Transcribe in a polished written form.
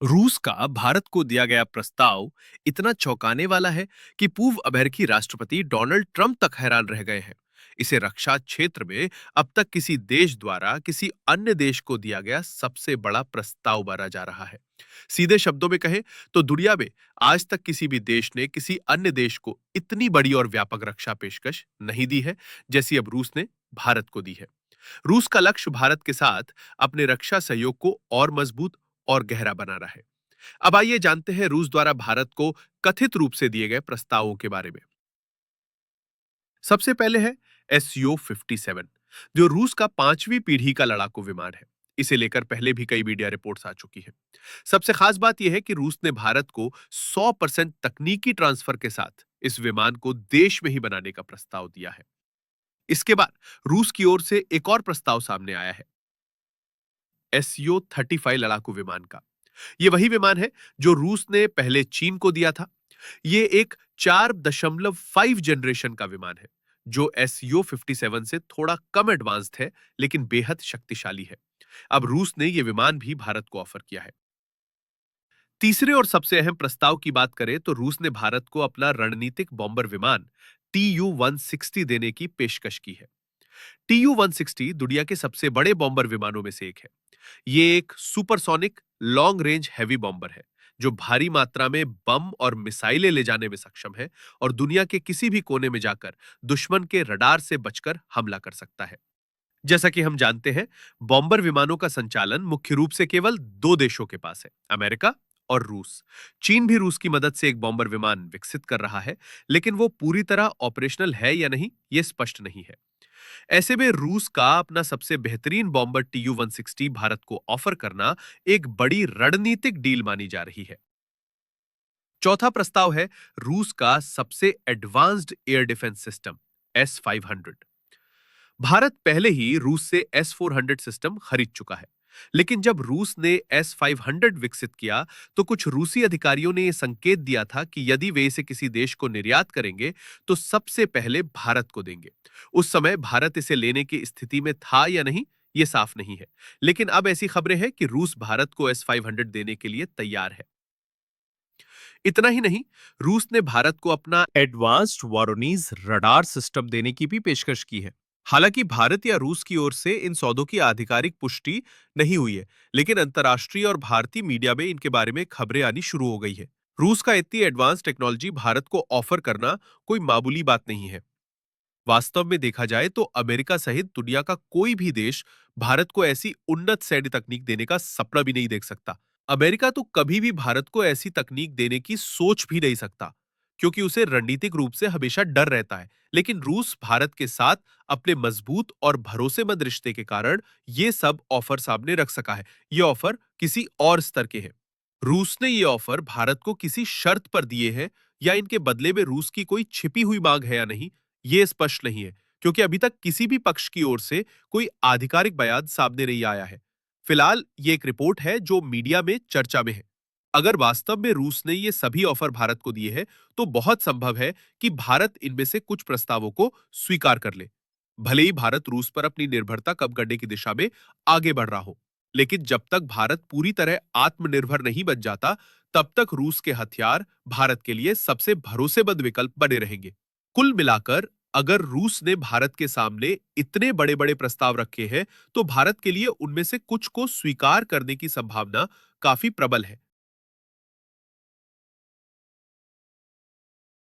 रूस का भारत को दिया गया प्रस्ताव इतना चौंकाने वाला है कि पूर्व अमेरिकी राष्ट्रपति डोनाल्ड ट्रंप तक हैरान रह गए हैं। इसे रक्षा क्षेत्र में अब तक किसी देश द्वारा किसी अन्य देश को दिया गया सबसे बड़ा प्रस्ताव माना जा रहा है। सीधे शब्दों में कहें तो दुनिया में आज तक किसी भी देश ने किसी अन्य देश को इतनी बड़ी और व्यापक रक्षा पेशकश नहीं दी है जैसी अब रूस ने भारत को दी है। रूस का लक्ष्य भारत के साथ अपने रक्षा सहयोग को और मजबूत और गहरा बनाना है। अब आइए जानते हैं रूस द्वारा भारत को कथित रूप से दिए गए प्रस्तावों के बारे में। सबसे पहले है SU-57, जो रूस का 5वीं पीढ़ी का लड़ाकू विमान है। इसे लेकर पहले भी कई मीडिया रिपोर्ट्स आ चुकी हैं। सबसे खास बात यह है कि रूस ने भारत को 100% तकनीकी ट्रांसफर के साथ इस विमान को देश में ही बनाने का प्रस्ताव दिया है। इसके बाद रूस की ओर से एक और प्रस्ताव सामने आया है, SU-35 लड़ाकू विमान का। यह वही विमान है जो रूस ने पहले चीन को दिया था। यह एक 4.5 जनरेशन का विमान है, जो SU-57 से थोड़ा कम एडवांस्ड है, लेकिन बेहद शक्तिशाली है। अब रूस ने यह विमान भी भारत को ऑफर किया है। तीसरे और सबसे अहम प्रस्ताव की बात करें तो रूस ने भारत को अपना रणनीतिक बॉम्बर विमान TU-160 देने की पेशकश की है। TU-160 दुनिया के सबसे बड़े बॉम्बर विमानों में से एक है। ये एक supersonic long range heavy bomber है, जो भारी मात्रा में बम और मिसाइलें ले जाने में सक्षम है और दुनिया के किसी भी कोने में जाकर दुश्मन के रडार से बचकर हमला कर सकता है। जैसा कि हम जानते हैं, बॉम्बर विमानों का संचालन मुख्य रूप से केवल दो देशों के पास है, अमेरिका और रूस। चीन भी रूस की मदद से एक बॉम्बर विमान विकसित कर रहा है, लेकिन वो पूरी तरह ऑपरेशनल है या नहीं, ये स्पष्ट नहीं है। ऐसे में रूस का अपना सबसे बेहतरीन बॉम्बर TU-160 भारत को ऑफर करना एक बड़ी रणनीतिक डील मानी जा रही है। चौथा प्रस्ताव है रूस का सबसे advanced air defence system S-500। Bharat पहले ही रूस से S-400 सिस्टम खरीद चुका है, लेकिन जब रूस ने S-500 विकसित किया तो कुछ रूसी अधिकारियों ने यह संकेत दिया था कि यदि वे इसे किसी देश को निर्यात करेंगे तो सबसे पहले भारत को देंगे। उस समय भारत इसे लेने की स्थिति में था या नहीं, यह साफ नहीं है, लेकिन अब ऐसी खबरें हैं कि रूस भारत को S-500 देने के लिए तैयार है। इतना ही नहीं, रूस ने भारत को अपना एडवांस्ड वोरोनिज रडार सिस्टम देने की भी पेशकश की है। हालांकि भारत या रूस की ओर से इन सौदों की आधिकारिक पुष्टि नहीं हुई है, लेकिन अंतर्राष्ट्रीय और भारतीय मीडिया में इनके बारे में खबरें आनी शुरू हो गई है। रूस का इतनी एडवांस टेक्नोलॉजी भारत को ऑफर करना कोई मामूली बात नहीं है। वास्तव में देखा जाए तो अमेरिका सहित दुनिया का कोई भी देश भारत को ऐसी उन्नत सैन्य तकनीक देने का सपना भी नहीं देख सकता। अमेरिका तो कभी भी भारत को ऐसी तकनीक देने की सोच भी नहीं सकता, क्योंकि उसे रणनीतिक रूप से हमेशा डर रहता है। लेकिन रूस भारत के साथ अपने मजबूत और भरोसेमंद रिश्ते के कारण ये सब ऑफर सामने रख सका है। ये ऑफर किसी और स्तर के हैं। रूस ने ये ऑफर भारत को किसी शर्त पर दिए हैं या इनके बदले में रूस की कोई छिपी हुई मांग है या नहीं, ये स्पष्ट नहीं है, क्योंकि अभी तक किसी भी पक्ष की ओर से कोई आधिकारिक बयान सामने नहीं आया है। फिलहाल ये एक रिपोर्ट है जो मीडिया में चर्चा में है। अगर वास्तव में रूस ने ये सभी ऑफर भारत को दिए हैं, तो बहुत संभव है कि भारत इनमें से कुछ प्रस्तावों को स्वीकार कर ले। भले ही भारत रूस पर अपनी निर्भरता कम करने की दिशा में आगे बढ़ रहा हो, लेकिन जब तक भारत पूरी तरह आत्मनिर्भर नहीं बन जाता, तब तक रूस के हथियार भारत के लिए सबसे भरोसेमंद विकल्प बने रहेंगे। कुल मिलाकर अगर रूस ने भारत के सामने इतने बड़े बड़े प्रस्ताव रखे हैं, तो भारत के लिए उनमें से कुछ को स्वीकार करने की संभावना काफी प्रबल है।